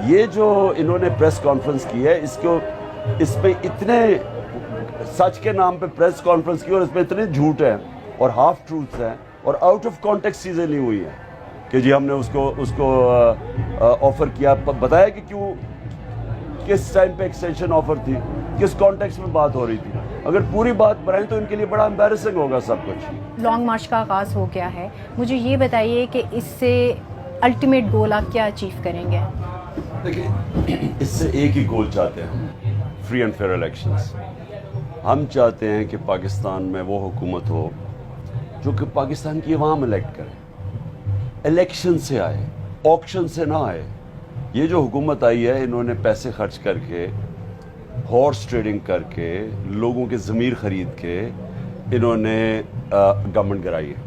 یہ جو انہوں نے پریس کانفرنس کی ہے اس پہ اتنے سچ کے نام پہ پریس کانفرنس کی اور اس پہ اتنے جھوٹ ہیں اور ہاف ٹروتھس ہیں اور آؤٹ آف کانٹیکسٹ چیزیں نہیں ہوئی ہیں کہ جی ہم نے اس کو آفر کیا. بتایا کہ کیوں, کس ٹائم پہ ایکسٹینشن آفر تھی, کس کانٹیکسٹ میں بات ہو رہی تھی. اگر پوری بات بنائیں تو ان کے لیے بڑا امبیرسنگ ہوگا سب کچھ. لانگ مارچ کا آغاز ہو گیا ہے, مجھے یہ بتائیے کہ اس سے الٹیمیٹ گول آپ کیا اچیو کریں گے؟ دیکھیں, اس سے ایک ہی گول چاہتے ہیں ہم, فری اینڈ فیئر الیکشنز. ہم چاہتے ہیں کہ پاکستان میں وہ حکومت ہو جو کہ پاکستان کی عوام الیکٹ کرے, الیکشن سے آئے, آکشن سے نہ آئے. یہ جو حکومت آئی ہے انہوں نے پیسے خرچ کر کے, ہارس ٹریڈنگ کر کے, لوگوں کے ضمیر خرید کے انہوں نے گورنمنٹ کرائی ہے.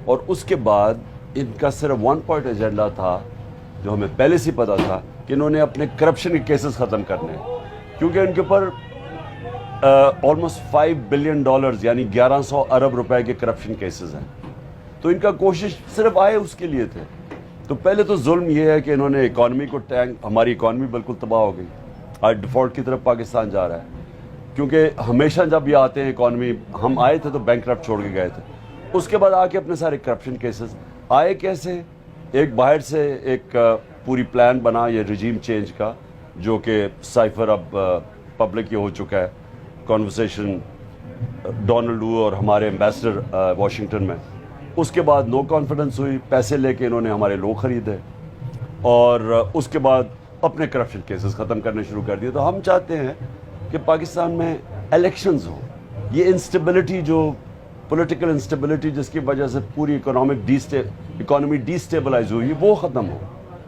اور اس کے بعد ان کا صرف ون پوائنٹ ایجنڈا تھا جو ہمیں پہلے سے پتا تھا کہ انہوں نے اپنے کرپشن کے کیسز ختم کرنے ہیں, کیونکہ ان کے اوپر آلموسٹ $5 بلین یعنی 1100 ارب روپے کے کرپشن کیسز ہیں. تو ان کا کوشش صرف آئے اس کے لیے تھے. تو پہلے تو ظلم یہ ہے کہ انہوں نے اکانومی کو ہماری اکانومی بالکل تباہ ہو گئی, آج ڈیفالٹ کی طرف پاکستان جا رہا ہے. کیونکہ ہمیشہ جب یہ آتے ہیں اکانومی, ہم آئے تھے تو بینکرپٹ چھوڑ کے گئے تھے, اس کے بعد آ کے اپنے سارے کرپشن کیسز آئے. کیسے؟ ایک باہر سے ایک پوری پلان بنا یہ رجیم چینج کا, جو کہ سائفر اب پبلک یہ ہو چکا ہے, کانورسیشن ڈونلڈ وو اور ہمارے ایمبیسڈر واشنگٹن میں. اس کے بعد نو کانفیڈنس ہوئی, پیسے لے کے انہوں نے ہمارے لوگ خریدے اور اس کے بعد اپنے کرپشن کیسز ختم کرنے شروع کر دیے. تو ہم چاہتے ہیں کہ پاکستان میں الیکشنز ہوں. یہ انسٹیبلٹی, جو پولیٹیکل انسٹیبلٹی جس کی وجہ سے پوری اکانومی ڈی اسٹیبلائز ہوئی, وہ ختم ہو.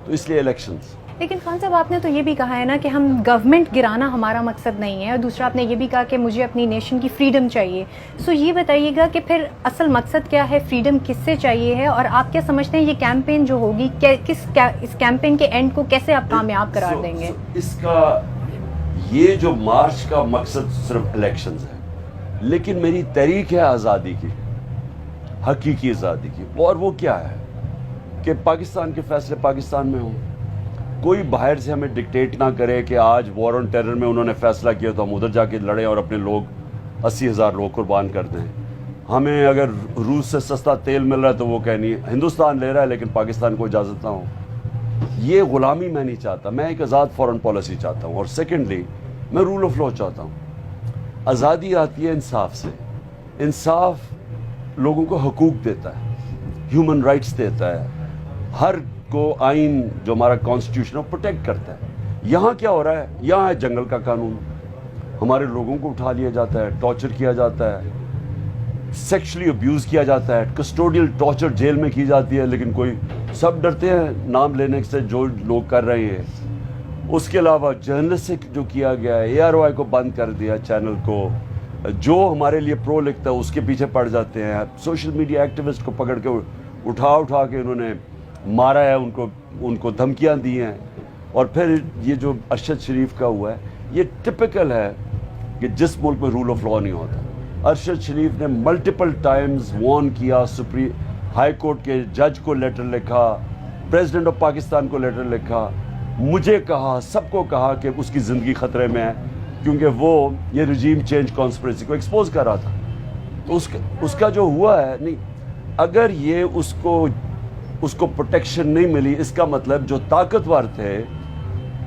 تو اس لیے الیکشنز. لیکن خان صاحب آپ نے تو یہ بھی کہا ہے نا کہ ہم گورنمنٹ گرانا ہمارا مقصد نہیں ہے, اور دوسرا آپ نے یہ بھی کہا کہ مجھے اپنی نیشن کی فریڈم چاہیے. سو یہ بتائیے گا کہ پھر اصل مقصد کیا ہے, فریڈم کس سے چاہیے ہے, اور آپ کیا سمجھتے ہیں یہ کیمپین جو ہوگی اس کیمپین کے اینڈ کو کیسے آپ کامیاب قرار دیں گے؟ اس کا یہ جو مارچ کا مقصد صرف الیکشنز ہے, لیکن میری تحریک ہے آزادی کی, حقیقی آزادی کی. اور وہ کیا ہے کہ پاکستان کے فیصلے پاکستان میں ہوں. کوئی باہر سے ہمیں ڈکٹیٹ نہ کرے کہ آج وار آن ٹیرر میں انہوں نے فیصلہ کیا تو ہم ادھر جا کے لڑیں اور اپنے لوگ 80,000 لوگ قربان کر دیں. ہمیں اگر روس سے سستا تیل مل رہا ہے تو وہ کہنی ہندوستان لے رہا ہے لیکن پاکستان کو اجازت نہ ہو. یہ غلامی میں نہیں چاہتا, میں ایک آزاد فارن پالیسی چاہتا ہوں. اور سیکنڈلی میں رول آف لا چاہتا ہوں. آزادی آتی ہے انصاف سے. انصاف لوگوں کو حقوق دیتا ہے, ہیومن رائٹس دیتا ہے, ہر کو آئین جو ہمارا کانسٹیٹیوشن ہے وہ پروٹیکٹ کرتا ہے. یہاں کیا ہو رہا ہے, یہاں ہے جنگل کا قانون, ہمارے لوگوں کو اٹھا لیا جاتا ہے, ٹارچر کیا جاتا ہے, سیکشلی ابیوز کیا جاتا ہے, کسٹوڈیل ٹارچر جیل میں کی جاتی ہے, لیکن کوئی سب ڈرتے ہیں نام لینے سے جو لوگ کر رہے ہیں. اس کے علاوہ جرنلسٹ جو کیا گیا ہے, AROI کو بند کر دیا چینل کو, جو ہمارے لیے پرو لکھتا ہے اس کے پیچھے پڑ جاتے ہیں. سوشل میڈیا ایکٹیوسٹ کو پکڑ کے اٹھا کے انہوں نے مارا ہے, ان کو دھمکیاں دی ہیں. اور پھر یہ جو ارشد شریف کا ہوا ہے, یہ ٹپیکل ہے کہ جس ملک میں رول آف لا نہیں ہوتا. ارشد شریف نے ملٹیپل ٹائمز وارن کیا, ہائی کورٹ کے جج کو لیٹر لکھا, پریزیڈنٹ آف پاکستان کو لیٹر لکھا, مجھے کہا, سب کو کہا کہ اس کی زندگی خطرے میں ہے, کیونکہ وہ یہ رجیم چینج کانسپریسی کو ایکسپوز کر رہا تھا. تو اس کا جو ہوا ہے, نہیں اگر یہ اس کو پروٹیکشن نہیں ملی, اس کا مطلب جو طاقتور تھے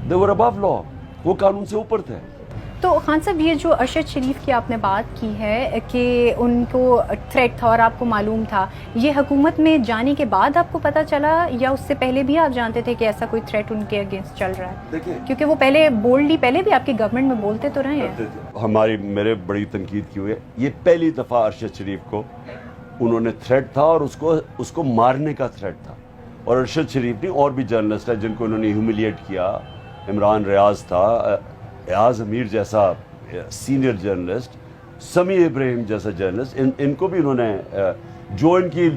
they were above law, وہ قانون سے اوپر تھے. تو خان صاحب یہ جو ارشد شریف کی آپ نے بات کی ہے کہ ان کو تھریٹ تھا اور آپ کو معلوم تھا, یہ حکومت میں جانے کے بعد آپ کو پتہ چلا یا اس سے پہلے بھی آپ جانتے تھے کہ ایسا کوئی تھریٹ ان کے اگینسٹ چل رہا ہے؟ کیونکہ وہ پہلے بھی آپ کی گورنمنٹ میں بولتے تو رہے ہیں. میرے بڑی تنقید کی ہوئی ہے. یہ پہلی دفعہ ارشد شریف کو انہوں نے تھریٹ تھا, اور اس کو مارنے کا تھریٹ تھا. اور ارشد شریف نہیں, اور بھی جرنلسٹ ہیں جن کو انہوں نے ہیوملیٹ کیا. عمران ریاض تھا, ایاز امیر جیسا سینئر جرنلسٹ, سمیع ابراہیم جیسا جرنلسٹ, ان کو بھی انہوں نے, جو ان کی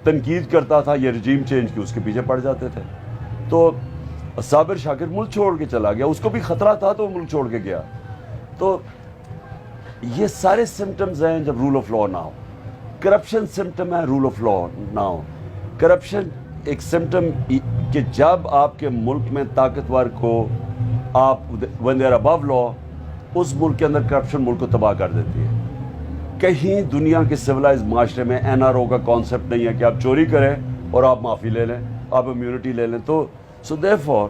تنقید کرتا تھا یہ رجیم چینج کی, اس کے پیچھے پڑ جاتے تھے. تو صابر شاکر ملک چھوڑ کے چلا گیا, اس کو بھی خطرہ تھا تو وہ ملک چھوڑ کے گیا. تو یہ سارے سمٹمز ہیں جب رول آف لا نہ ہو. کرپشن سمٹم ہے, رول آف لا نہ ہو. کرپشن ایک سمٹم کہ جب آپ کے ملک میں طاقتور کو آپ when they are above law, اس ملک کے اندر کرپشن ملک کو تباہ کر دیتی ہے. کہیں دنیا کے سویلائز معاشرے میں NRO کا کانسیپٹ نہیں ہے کہ آپ چوری کریں اور آپ معافی لے لیں, آپ امیونٹی لے لیں. تو سو دیئرفور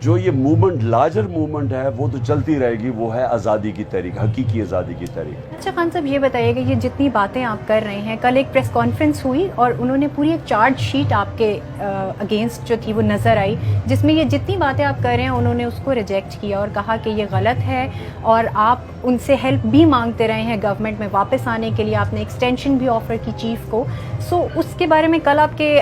جو یہ موومنٹ لارجر موومنٹ ہے وہ تو چلتی رہے گی, وہ ہے آزادی کی تحریک, حقیقی آزادی کی تحریک. اچھا خان صاحب یہ بتائیے گا, یہ جتنی باتیں آپ کر رہے ہیں, کل ایک پریس کانفرنس ہوئی اور انہوں نے پوری ایک چارج شیٹ آپ کے اگینسٹ جو تھی وہ نظر آئی, جس میں یہ جتنی باتیں آپ کر رہے ہیں انہوں نے اس کو ریجیکٹ کیا اور کہا کہ یہ غلط ہے, اور آپ ان سے ہیلپ بھی مانگتے رہے ہیں گورنمنٹ میں واپس آنے کے لیے, آپ نے ایکسٹینشن بھی آفر کی چیف کو. سو اس کے بارے میں کل آپ کے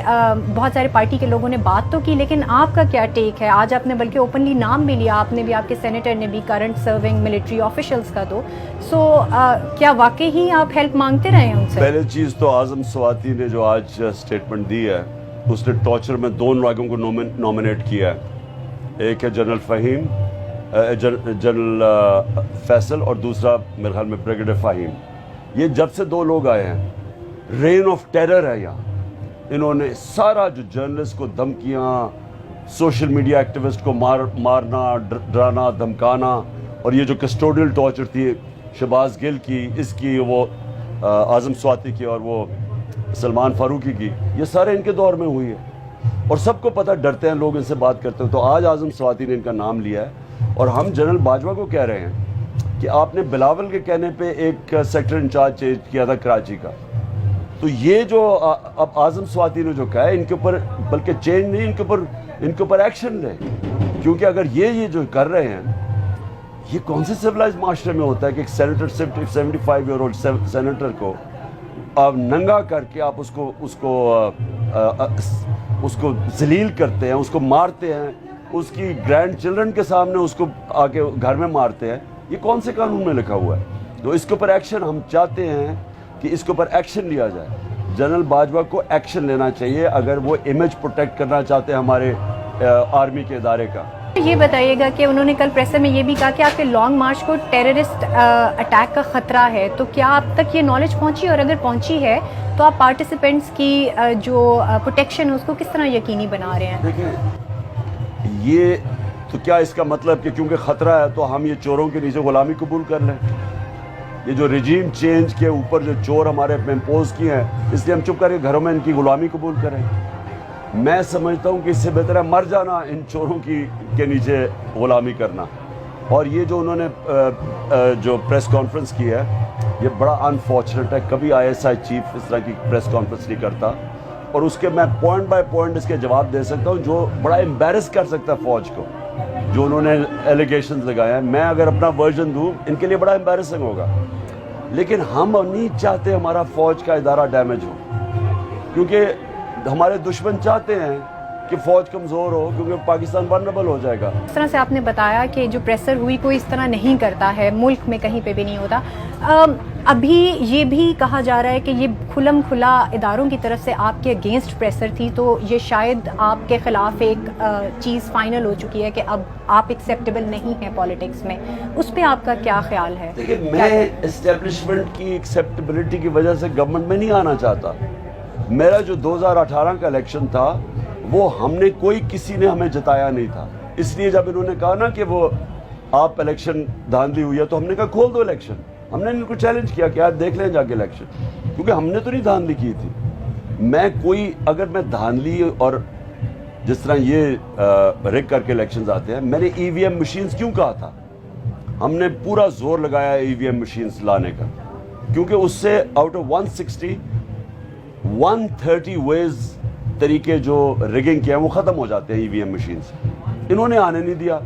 بہت سارے پارٹی کے لوگوں نے بات تو کی, لیکن آپ کا کیا ٹیک ہے؟ آج آپ نے بلکہ اوپنلی نام بھی لیا, آپ نے بھی, آپ کے سینیٹر نے بھی, کرنٹ سرونگ ملٹری آفیشلز کا. تو سو کیا واقعی ہی آپ ہیلپ مانگتے رہے ہیں ان سے؟ پہلے چیز تو اعظم سواتی نے جو آج اسٹیٹمنٹ دی ہے, اس نے ٹارچر میں 2 لوگوں کو نامنیٹ کیا ہے. ایک ہے جنرل فہیم, جنرل فیصل, اور دوسرا میرے خیال میں بریگیڈیئر فہیم. یہ جب سے 2 لوگ آئے ہیں رین آف ٹیرر ہے یہاں. انہوں نے سارا جو جرنلسٹ کو دھمکیاں, سوشل میڈیا ایکٹیوسٹ کو مارنا, ڈرانا, دھمکانا, اور یہ جو کسٹوڈیل ٹارچر تھی شہباز گل کی, اس کی, وہ اعظم سواتی کی, اور وہ سلمان فاروقی کی, یہ سارے ان کے دور میں ہوئی ہے. اور سب کو پتہ, ڈرتے ہیں لوگ ان سے بات کرتے ہیں. تو آج اعظم سواتی نے ان کا نام لیا ہے, اور ہم جنرل باجوہ کو کہہ رہے ہیں کہ آپ نے بلاول کے کہنے پہ ایک سیکٹر انچارج چینج کیا تھا کراچی کا. تو یہ جو اب اعظم سواتی نے جو کہا ہے, ان کے اوپر بلکہ چینج نہیں, ان کے اوپر ایکشن لیں. کیونکہ اگر یہ جو کر رہے ہیں, یہ کون سے سویلائز معاشرے میں ہوتا ہے کہ ایک سینیٹر 75 ایئر اولڈ سینیٹر کو آپ ننگا کر کے آپ اس کو ذلیل کرتے ہیں, اس کو مارتے ہیں, اس کی گرینڈ چلڈرن کے سامنے اس کو آ کے گھر میں مارتے ہیں. یہ کون سے قانون میں لکھا ہوا ہے؟ تو اس کے اوپر ایکشن ہم چاہتے ہیں کہ اس کے اوپر ایکشن لیا جائے. جنرل باجوہ کو ایکشن لینا چاہیے اگر وہ امیج پروٹیکٹ کرنا چاہتے ہیں ہمارے آرمی کے ادارے کا. یہ بتائیے گا کہ انہوں نے کل پریسر میں یہ بھی کہا کہ آپ کے لانگ مارچ کو ٹیررسٹ اٹیک کا خطرہ ہے. تو کیا آپ تک یہ نالج پہنچی, اور اگر پہنچی ہے تو آپ پارٹیسپینٹس کی جو پروٹیکشن ہے اس کو کس طرح یقینی بنا رہے ہیں؟ دیکھیں, یہ تو کیا اس کا مطلب کہ کیونکہ خطرہ ہے تو ہم یہ چوروں کے نیچے غلامی قبول کر لیں؟ یہ جو رجیم چینج کے اوپر جو چور ہمارے پہ امپوز کیے ہیں, اس لیے ہم چپ کر کے گھروں میں ان کی غلامی قبول کریں؟ میں سمجھتا ہوں کہ اس سے بہتر ہے مر جانا ان چوروں کے نیچے غلامی کرنا. اور یہ جو انہوں نے جو پریس کانفرنس کی ہے, یہ بڑا انفارچونیٹ ہے. کبھی ISI چیف اس طرح کی پریس کانفرنس نہیں کرتا, اور اس کے میں پوائنٹ بائی پوائنٹ اس کے جواب دے سکتا ہوں جو بڑا امبیرس کر سکتا ہے فوج کو, جو انہوں نے ایلیگیشنز لگائے ہیں. میں اگر اپنا ورژن دوں ان کے لیے بڑا امبیرسنگ ہوگا, لیکن ہم نہیں چاہتے ہمارا فوج کا ادارہ ڈیمیج ہو, کیونکہ ہمارے دشمن چاہتے ہیں کہ فوج کمزور ہو, کیونکہ پاکستان ورنبل ہو جائے گا. اس طرح سے آپ نے بتایا کہ جو پریسر ہوئی کوئی اس طرح نہیں کرتا ہے, ملک میں کہیں پہ بھی نہیں ہوتا. ابھی یہ بھی کہا جا رہا ہے کہ یہ کھلم کھلا اداروں کی طرف سے آپ کے اگینسٹ پریسر تھی, تو یہ شاید آپ کے خلاف ایک چیز فائنل ہو چکی ہے کہ اب آپ ایکسیپٹیبل نہیں ہیں پالیٹکس میں. اس پہ آپ کا کیا خیال ہے؟ دیکھیں, میں اسٹیبلشمنٹ کی ایکسیپٹیبلٹی کی وجہ سے گورنمنٹ میں نہیں آنا چاہتا. میرا جو 2018 کا الیکشن تھا وہ ہم نے کسی نے ہمیں جتایا نہیں تھا. اس لیے جب انہوں نے کہا نا کہ وہ آپ الیکشن دھاندلی ہوئی ہے, تو ہم نے کہا کھول دو الیکشن. ہم نے ان کو چیلنج کیا کہ آپ دیکھ لیں جا کے الیکشن, کیونکہ ہم نے تو نہیں دھاندلی کی تھی. اگر میں دھاندلی, اور جس طرح یہ ریگ کر کے الیکشنز آتے ہیں, میں نے EVM مشینز کیوں کہا تھا؟ ہم نے پورا زور لگایا EVM مشینز لانے کا, کیونکہ اس سے آؤٹ آف 130 ویز طریقے جو ریگنگ کیا ہیں وہ ختم ہو جاتے ہیں EVM مشینز. انہوں نے آنے نہیں دیا.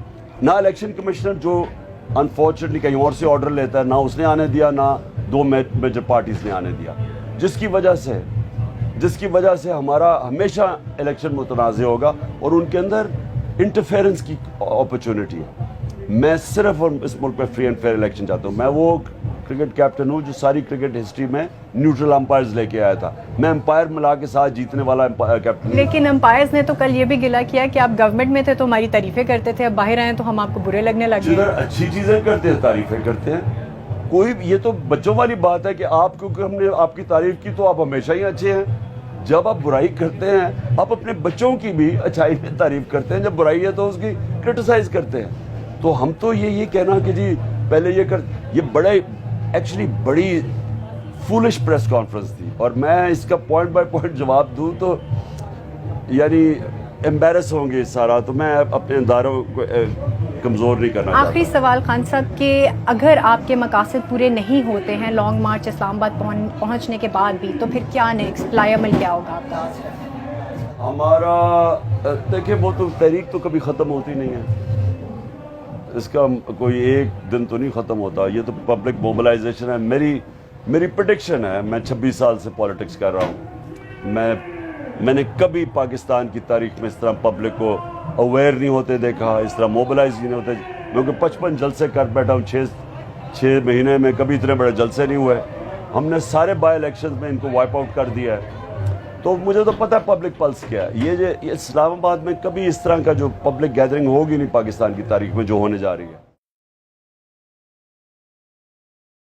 نہ الیکشن کمشنر جو انفارچونیٹلی کہیں اور سے آرڈر لیتا ہے, نہ اس نے آنے دیا, نہ 2 میجر پارٹیز نے آنے دیا, جس کی وجہ سے ہمارا ہمیشہ الیکشن متنازع ہوگا, اور ان کے اندر انٹرفیئرنس کی اپرچونٹی ہے. میں صرف اور اس ملک میں فری اینڈ فیئر الیکشن چاہتا ہوں. میں وہ کرکٹ کیپٹن ہوں جو ساری کرکٹ ہسٹری میں نیوٹرل امپائرز لے کے آیا تھا. میں امپائر ملا کے ساتھ جیتنے والا کیپٹن. لیکن امپائرز نے تو کل یہ بھی گلا کیا کہ آپ گورنمنٹ میں تھے تو ہماری تعریفیں کرتے تھے, اب باہر آئے تو ہم آپ کو برے لگنے لگے. اچھی چیزیں کرتے ہیں, تعریفیں کرتے ہیں. یہ تو بچوں والی بات ہے کہ آپ کیونکہ ہم نے آپ کی تعریف کی تو آپ ہمیشہ ہی اچھے ہیں. جب آپ برائی کرتے ہیں آپ اپنے بچوں کی بھی اچھائی میں تعریف کرتے ہیں, جب برائی ہے تو اس کی کرٹیسائز کرتے ہیں. تو ہم تو یہ کہنا کہ جی پہلے یہ بڑے ایکچولی بڑی فولش پریس کانفرنس تھی, اور میں اس کا پوائنٹ بائی پوائنٹ جواب دوں تو یعنی امبیرس ہوں گے سارا, تو میں اپنے اداروں کو کمزور نہیں کرنا چاہتا. آخری سوال خان صاحب کہ اگر آپ کے مقاصد پورے نہیں ہوتے ہیں لانگ مارچ اسلام آباد پہنچنے کے بعد بھی, تو پھر کیا نیکسٹ پلائی عمل کیا ہوگا آپ کا؟ ہمارا دیکھیں وہ تو تحریک تو کبھی ختم ہوتی نہیں ہے, اس کا کوئی ایک دن تو نہیں ختم ہوتا, یہ تو پبلک موبلائزیشن ہے. میری پریڈکشن ہے, میں 26 سال سے پالیٹکس کر رہا ہوں, میں نے کبھی پاکستان کی تاریخ میں اس طرح پبلک کو اویئر نہیں ہوتے دیکھا, اس طرح موبلائز نہیں ہوتے, کیونکہ 55 جلسے کر بیٹھا ہوں 6 مہینے میں, کبھی اتنے بڑے جلسے نہیں ہوئے. ہم نے سارے بائی الیکشنز میں ان کو وائپ آؤٹ کر دیا ہے, تو مجھے تو پتہ ہے پبلک پلس کیا ہے. یہ اسلام آباد میں کبھی اس طرح کا جو پبلک گیدرنگ ہوگی نہیں پاکستان کی تاریخ میں جو ہونے جا رہی ہے.